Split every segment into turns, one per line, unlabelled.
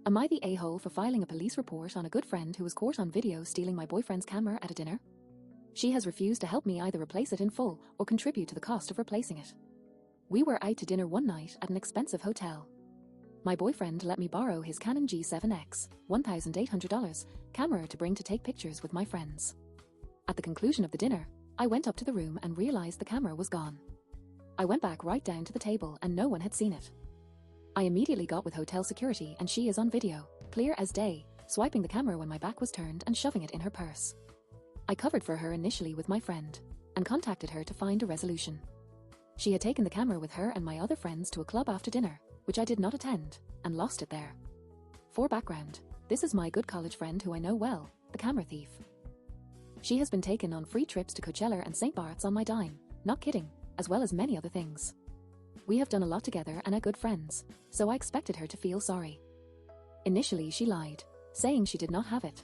Am I the a-hole for filing a police report on a good friend who was caught on video stealing my boyfriend's camera at a dinner? She has refused to help me either replace it in full or contribute to the cost of replacing it. We were out to dinner one night at an expensive hotel. My boyfriend let me borrow his Canon G7X, $1,800, camera to bring to take pictures with my friends. At the conclusion of the dinner, I went up to the room and realized the camera was gone. I went back right down to the table and no one had seen it. I immediately got with hotel security and she is on video, clear as day, swiping the camera when my back was turned and shoving it in her purse. I covered for her initially with my friend and contacted her to find a resolution. She had taken the camera with her and my other friends to a club after dinner, which I did not attend, and lost it there. For background, this is my good college friend who I know well, the camera thief. She has been taken on free trips to Coachella and St. Bart's on my dime, not kidding, as well as many other things. We have done a lot together and are good friends, so I expected her to feel sorry. Initially she lied, saying she did not have it.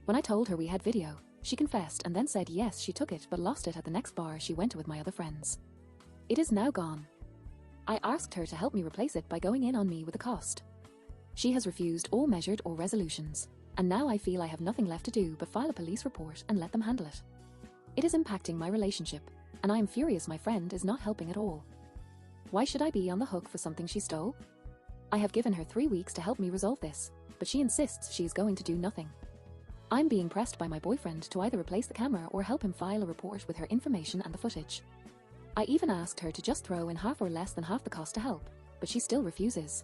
When I told her we had video, she confessed and then said yes she took it but lost it at the next bar she went to with my other friends. It is now gone. I asked her to help me replace it by going in on me with the cost. She has refused all measured or resolutions, and now I feel I have nothing left to do but file a police report and let them handle it. It is impacting my relationship, and I am furious my friend is not helping at all. Why should I be on the hook for something she stole? I have given her 3 weeks to help me resolve this, but she insists she is going to do nothing. I'm being pressed by my boyfriend to either replace the camera or help him file a report with her information and the footage. I even asked her to just throw in half or less than half the cost to help, but she still refuses.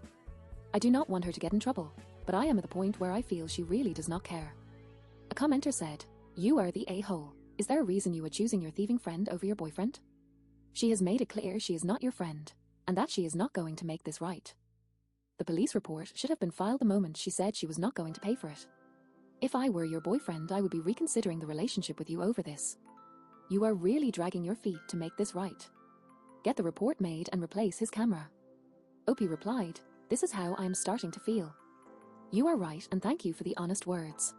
I do not want her to get in trouble, but I am at the point where I feel she really does not care. A commenter said, "You are the a-hole. Is there a reason you are choosing your thieving friend over your boyfriend? She has made it clear she is not your friend, and that she is not going to make this right. The police report should have been filed the moment she said she was not going to pay for it. If I were your boyfriend, I would be reconsidering the relationship with you over this. You are really dragging your feet to make this right. Get the report made and replace his camera." Opie replied, "This is how I am starting to feel. You are right and thank you for the honest words.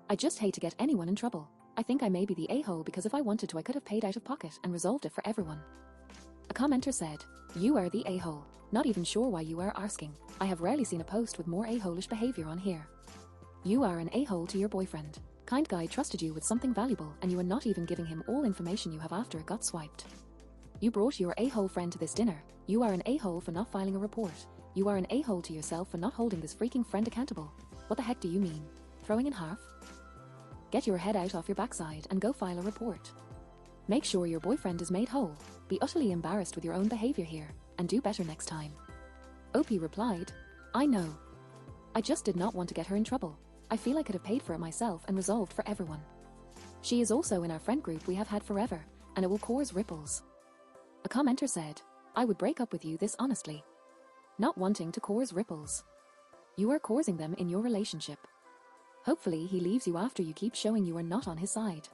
I just hate to get anyone in trouble. I think I may be the a-hole because if I wanted to I could have paid out of pocket and resolved it for everyone." A commenter said, "You are the a-hole. Not even sure why you are asking. I have rarely seen a post with more a-holish behavior on here. You are an a-hole to your boyfriend. Kind guy trusted you with something valuable and you are not even giving him all information you have after it got swiped. You brought your a-hole friend to this dinner. You are an a-hole for not filing a report. You are an a-hole to yourself for not holding this freaking friend accountable. What the heck do you mean? Throwing in half? Get your head out off your backside and go file a report. Make sure your boyfriend is made whole. Be utterly embarrassed with your own behavior here, and do better next time." Opie replied, "I know. I just did not want to get her in trouble. I feel I could have paid for it myself and resolved for everyone. She is also in our friend group we have had forever, and it will cause ripples." A commenter said, "I would break up with you this honestly. Not wanting to cause ripples. You are causing them in your relationship. Hopefully he leaves you after you keep showing you are not on his side."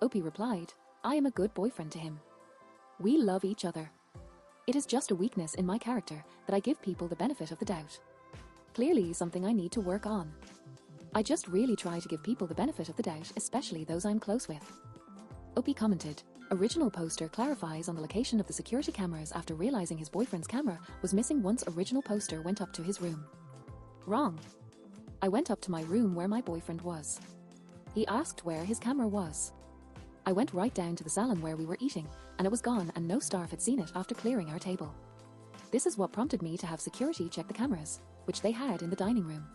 Opie replied, "I am a good boyfriend to him. We love each other. It is just a weakness in my character that I give people the benefit of the doubt. Clearly something I need to work on. I just really try to give people the benefit of the doubt, especially those I'm close with." Opie commented, "Original poster clarifies on the location of the security cameras after realizing his boyfriend's camera was missing once original poster went up to his room. Wrong. I went up to my room where my boyfriend was. He asked where his camera was. I went right down to the salon where we were eating, and it was gone and no staff had seen it after clearing our table. This is what prompted me to have security check the cameras, which they had in the dining room."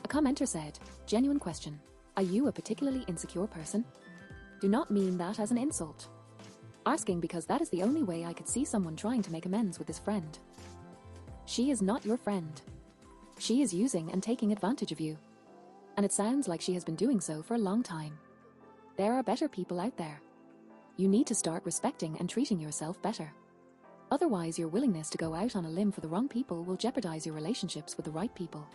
A commenter said, "Genuine question. Are you a particularly insecure person? Do not mean that as an insult. Asking because that is the only way I could see someone trying to make amends with this friend. She is not your friend. She is using and taking advantage of you. And it sounds like she has been doing so for a long time. There are better people out there. You need to start respecting and treating yourself better. Otherwise your willingness to go out on a limb for the wrong people will jeopardize your relationships with the right people.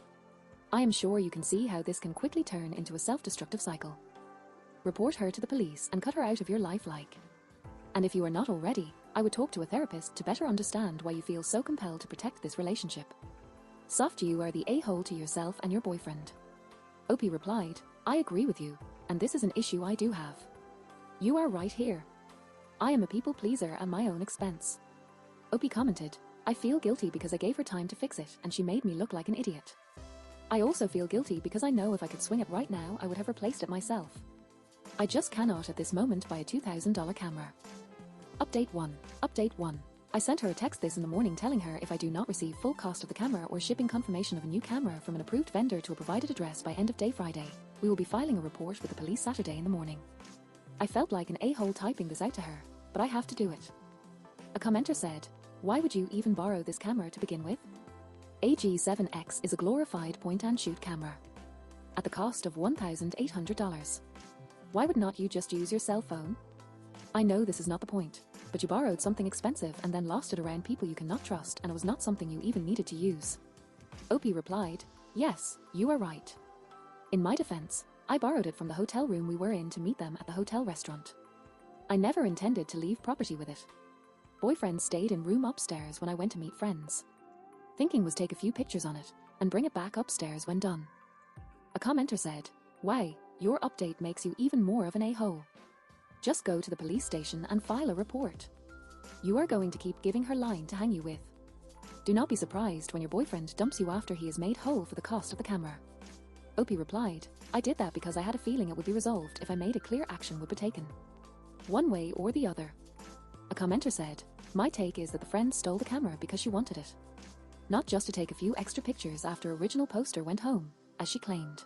I am sure you can see how this can quickly turn into a self-destructive cycle. Report her to the police and cut her out of your life like. And if you are not already, I would talk to a therapist to better understand why you feel so compelled to protect this relationship. Soft, you are the a-hole to yourself and your boyfriend." Opie replied, "I agree with you, and this is an issue I do have. You are right here. I am a people pleaser at my own expense." Opie commented, "I feel guilty because I gave her time to fix it and she made me look like an idiot. I also feel guilty because I know if I could swing it right now, I would have replaced it myself. I just cannot at this moment buy a $2,000 camera. Update 1. Update 1. I sent her a text this in the morning telling her if I do not receive full cost of the camera or shipping confirmation of a new camera from an approved vendor to a provided address by end of day Friday, we will be filing a report with the police Saturday in the morning. I felt like an a-hole typing this out to her, but I have to do it. A commenter said, "Why would you even borrow this camera to begin with? AG7X is a glorified point-and-shoot camera at the cost of $1,800. Why would not you just use your cell phone? I know this is not the point, but you borrowed something expensive and then lost it around people you cannot trust, and it was not something you even needed to use." Opie replied, "Yes, you are right. In my defense, I borrowed it from the hotel room we were in to meet them at the hotel restaurant. I never intended to leave property with it. Boyfriend stayed in room upstairs when I went to meet friends. Thinking was take a few pictures on it and bring it back upstairs when done." A commenter said, "Wow, your update makes you even more of an a-hole. Just go to the police station and file a report. You are going to keep giving her line to hang you with. Do not be surprised when your boyfriend dumps you after he is made whole for the cost of the camera." Opie replied, "I did that because I had a feeling it would be resolved if I made a clear action would be taken. One way or the other." A commenter said, "My take is that the friend stole the camera because she wanted it. Not just to take a few extra pictures after original poster went home, as she claimed.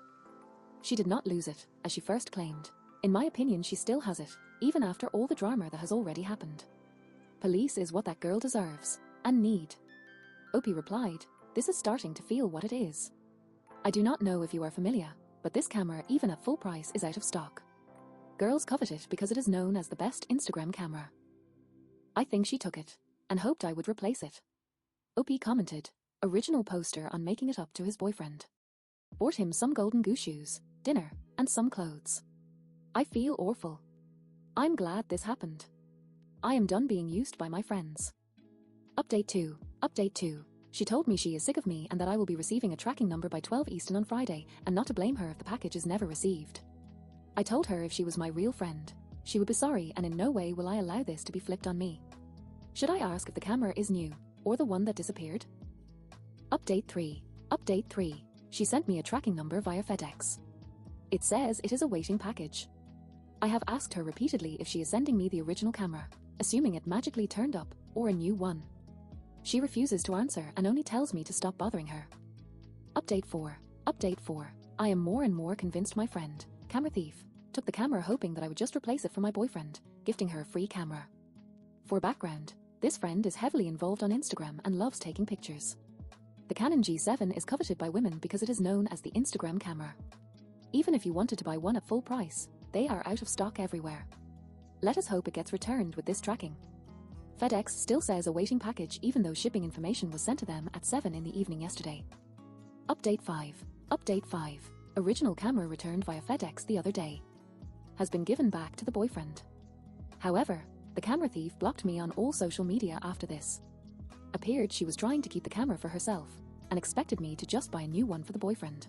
She did not lose it, as she first claimed. In my opinion, she still has it, even after all the drama that has already happened. Police is what that girl deserves, and need." Opie replied, "This is starting to feel what it is. I do not know if you are familiar, but this camera, even at full price, is out of stock. Girls covet it because it is known as the best Instagram camera. I think she took it, and hoped I would replace it." Opie commented, "Original poster on making it up to his boyfriend. Bought him some golden goose shoes, dinner, and some clothes. I feel awful. I'm glad this happened. I am done being used by my friends." Update 2. Update 2. She told me she is sick of me and that I will be receiving a tracking number by 12 Eastern on Friday, and not to blame her if the package is never received. I told her if she was my real friend, she would be sorry, and in no way will I allow this to be flipped on me. Should I ask if the camera is new, or the one that disappeared? Update 3. Update 3. She sent me a tracking number via FedEx. It says it is a waiting package. I have asked her repeatedly if she is sending me the original camera, assuming it magically turned up, or a new one. She refuses to answer and only tells me to stop bothering her. Update 4. Update 4. I am more and more convinced my friend, camera thief, took the camera hoping that I would just replace it for my boyfriend, gifting her a free camera. For background, this friend is heavily involved on Instagram and loves taking pictures. The Canon G7 is coveted by women because it is known as the Instagram camera. Even if you wanted to buy one at full price, they are out of stock everywhere. Let us hope it gets returned with this tracking. FedEx still says awaiting package even though shipping information was sent to them at 7 in the evening yesterday. Update 5. Update 5. Original camera returned via FedEx the other day. Has been given back to the boyfriend. However, the camera thief blocked me on all social media after this. Appeared she was trying to keep the camera for herself, and expected me to just buy a new one for the boyfriend.